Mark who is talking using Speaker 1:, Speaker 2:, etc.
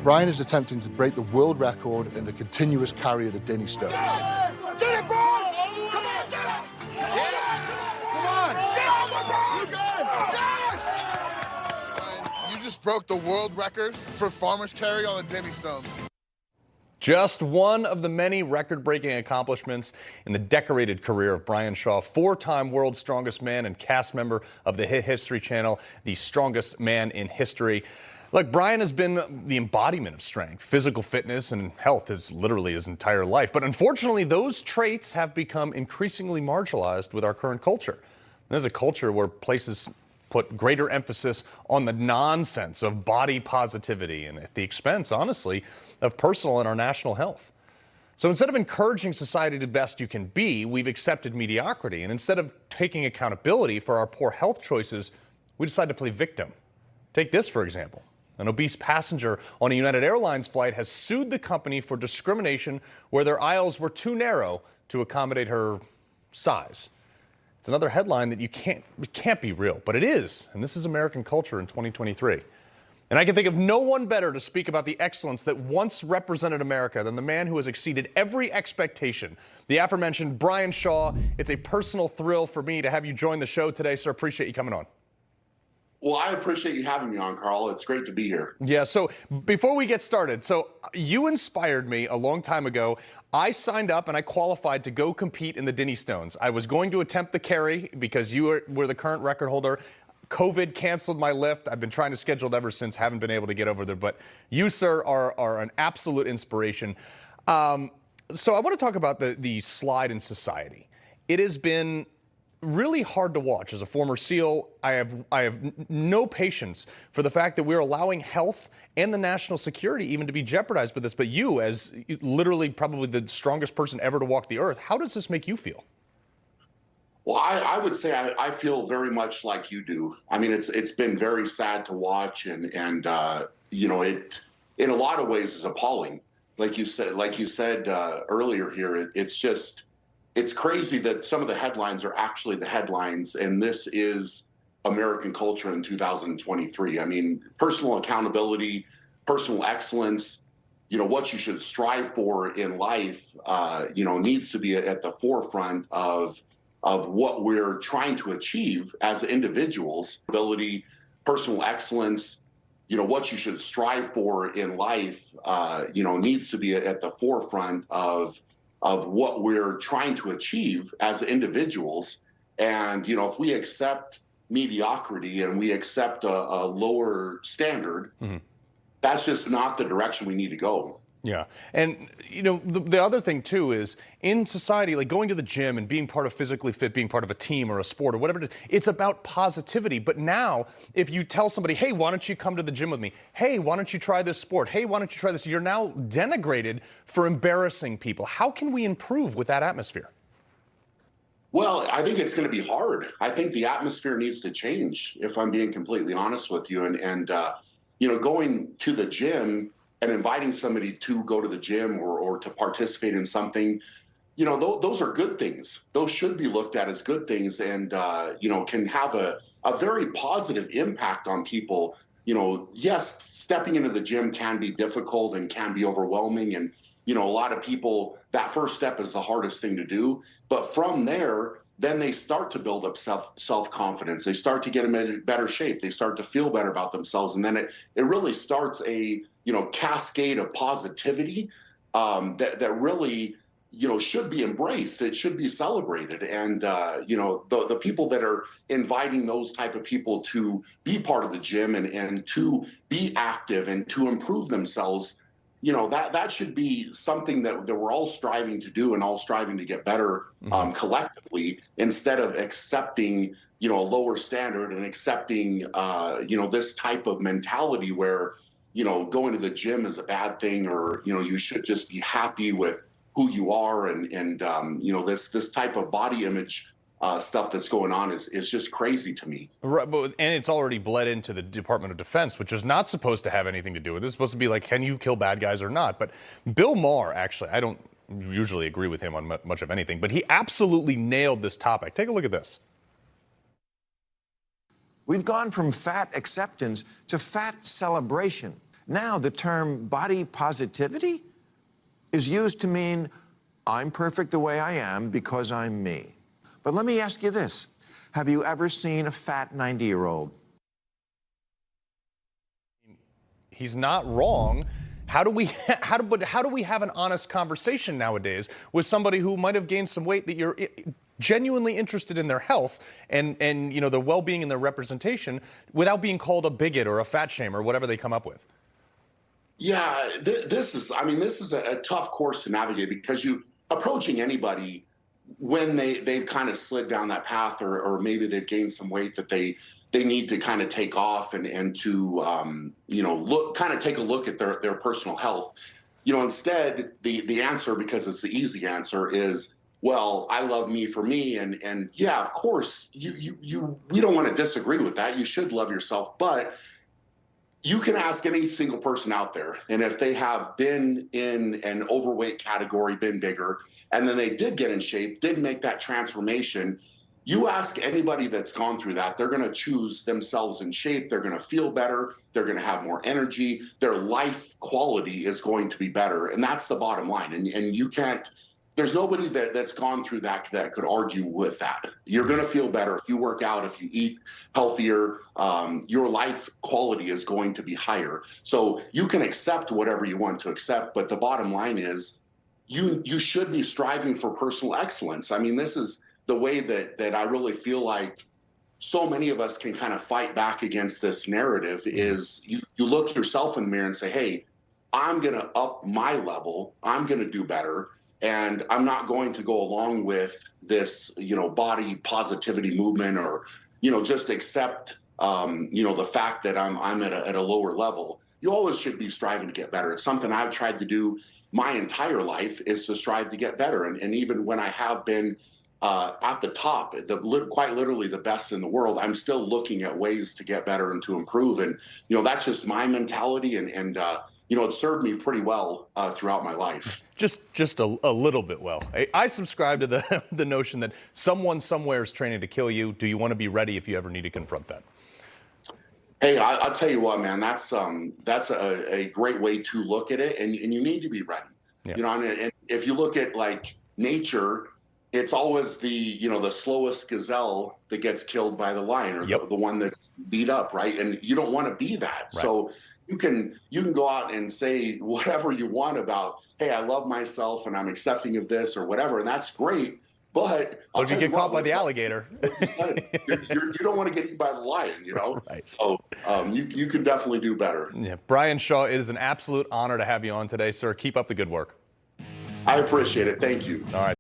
Speaker 1: Brian is attempting to break the world record in the continuous carry of the Denny stones.
Speaker 2: Get it, bro! Come on, get it! Come on! Get on the ball! You good? Yes!
Speaker 3: Brian, you just broke the world record for farmers carry on the Denny stones.
Speaker 4: Just one of the many record-breaking accomplishments in the decorated career of Brian Shaw, four-time World's Strongest Man and cast member of the hit History Channel, The Strongest Man in History. Look, Brian has been the embodiment of strength, physical fitness, and health is literally his entire life. But unfortunately, those traits have become increasingly marginalized with our current culture. There's a culture where places put greater emphasis on the nonsense of body positivity and at the expense, honestly, of personal and our national health. So instead of encouraging society to best you can be, we've accepted mediocrity. And instead of taking accountability for our poor health choices, we decide to play victim. Take this, for example. An obese passenger on a United Airlines flight has sued the company for discrimination where their aisles were too narrow to accommodate her size. It's another headline that it can't be real, but it is. And this is American culture in 2023. And I can think of no one better to speak about the excellence that once represented America than the man who has exceeded every expectation, the aforementioned Brian Shaw. It's a personal thrill for me to have you join the show today, sir. Appreciate you coming on.
Speaker 5: Well, I appreciate you having me on, Carl. It's great to be here.
Speaker 4: Yeah, so before we get started, so you inspired me a long time ago. I signed up and I qualified to go compete in the Denny Stones. I was going to attempt the carry because you were the current record holder. COVID canceled my lift. I've been trying to schedule it ever since, haven't been able to get over there. But you, sir, are an absolute inspiration. So I want to talk about the slide in society. It has been really hard to watch. As a former SEAL, I have no patience for the fact that we're allowing health and the national security even to be jeopardized by this. But you, as literally probably the strongest person ever to walk the earth, how does this make you feel?
Speaker 5: Well, I would say I feel very much like you do. I mean, it's been very sad to watch, and you know, it in a lot of ways is appalling. Like you said earlier here, it's crazy that some of the headlines are actually the headlines, and this is American culture in 2023. I mean, personal accountability, personal excellence, you know, what you should strive for in life, you know, needs to be at the forefront of what we're trying to achieve as individuals. Ability, personal excellence, you know, what you should strive for in life, you know, needs to be at the forefront of what we're trying to achieve as individuals. And, you know, if we accept mediocrity and we accept a lower standard, that's just not the direction we need to go.
Speaker 4: Yeah. And, you know, the other thing, too, is in society, like going to the gym and being part of physically fit, being part of a team or a sport or whatever it is, it's about positivity. But now if you tell somebody, hey, why don't you come to the gym with me? Hey, why don't you try this sport? Hey, why don't you try this? You're now denigrated for embarrassing people. How can we improve with that atmosphere?
Speaker 5: Well, I think it's going to be hard. I think the atmosphere needs to change, if I'm being completely honest with you. And you know, going to the gym and inviting somebody to go to the gym or to participate in something, you know, those are good things. Those should be looked at as good things, and you know, can have a very positive impact on people. You know, yes, stepping into the gym can be difficult and can be overwhelming, and you know, a lot of people, that first step is the hardest thing to do. But from there, then they start to build up self-confidence. They start to get in better shape. They start to feel better about themselves, and then it really starts a, you know, cascade of positivity that really, you know, should be embraced. It should be celebrated. And you know, the people that are inviting those type of people to be part of the gym and to be active and to improve themselves, you know, that should be something that we're all striving to do and all striving to get better collectively, instead of accepting, you know, a lower standard and accepting, you know, this type of mentality where, you know, going to the gym is a bad thing, or, you know, you should just be happy with who you are. And you know, this type of body image stuff that's going on is just crazy to me.
Speaker 4: Right, and it's already bled into the Department of Defense, which is not supposed to have anything to do with it. It's supposed to be like, can you kill bad guys or not? But Bill Maher, actually, I don't usually agree with him on much of anything, but he absolutely nailed this topic. Take a look at this.
Speaker 6: We've gone from fat acceptance to fat celebration. Now, the term body positivity is used to mean I'm perfect the way I am because I'm me. But let me ask you this. Have you ever seen a fat 90-year-old?
Speaker 4: He's not wrong. How do we have an honest conversation nowadays with somebody who might have gained some weight that you're genuinely interested in their health and you know, their well-being and their representation without being called a bigot or a fat shamer or whatever they come up with?
Speaker 5: Yeah, this is a tough course to navigate, because approaching anybody when they've kind of slid down that path, or maybe they've gained some weight that they need to kind of take off and to you know, take a look at their personal health. You know, instead the answer, because it's the easy answer, is, well, I love me for me, and yeah, of course we don't want to disagree with that. You should love yourself, but you can ask any single person out there, and if they have been in an overweight category, been bigger, and then they did get in shape, did make that transformation, you ask anybody that's gone through that, they're going to choose themselves in shape. They're going to feel better. They're going to have more energy. Their life quality is going to be better. And that's the bottom line. And you can't, there's nobody that's gone through that could argue with that. You're going to feel better if you work out, if you eat healthier. Your life quality is going to be higher. So you can accept whatever you want to accept, but the bottom line is you should be striving for personal excellence. I mean, this is the way that I really feel like so many of us can kind of fight back against this narrative. Is you look yourself in the mirror and say, hey, I'm going to up my level. I'm going to do better. And I'm not going to go along with this, you know, body positivity movement, or, you know, just accept, you know, the fact that I'm at a lower level. You always should be striving to get better. It's something I've tried to do my entire life, is to strive to get better. And even when I have been at the top, quite literally the best in the world, I'm still looking at ways to get better and to improve. And, you know, that's just my mentality. And you know, it served me pretty well throughout my life.
Speaker 4: Just a little bit well. I subscribe to the notion that someone somewhere is training to kill you. Do you want to be ready if you ever need to confront that?
Speaker 5: Hey, I'll tell you what, man, that's a great way to look at it, and you need to be ready. Yeah. You know, and if you look at like nature, it's always the slowest gazelle that gets killed by the lion, or the one that's beat up, right? And you don't want to be that. Right. So you can go out and say whatever you want about, hey, I love myself and I'm accepting of this or whatever, and that's great. But
Speaker 4: if you get caught by the alligator,
Speaker 5: you don't want to get eaten by the lion, you know?
Speaker 4: Right.
Speaker 5: So you can definitely do better.
Speaker 4: Yeah. Brian Shaw, it is an absolute honor to have you on today, sir. Keep up the good work.
Speaker 5: I appreciate it. Thank you.
Speaker 4: All right.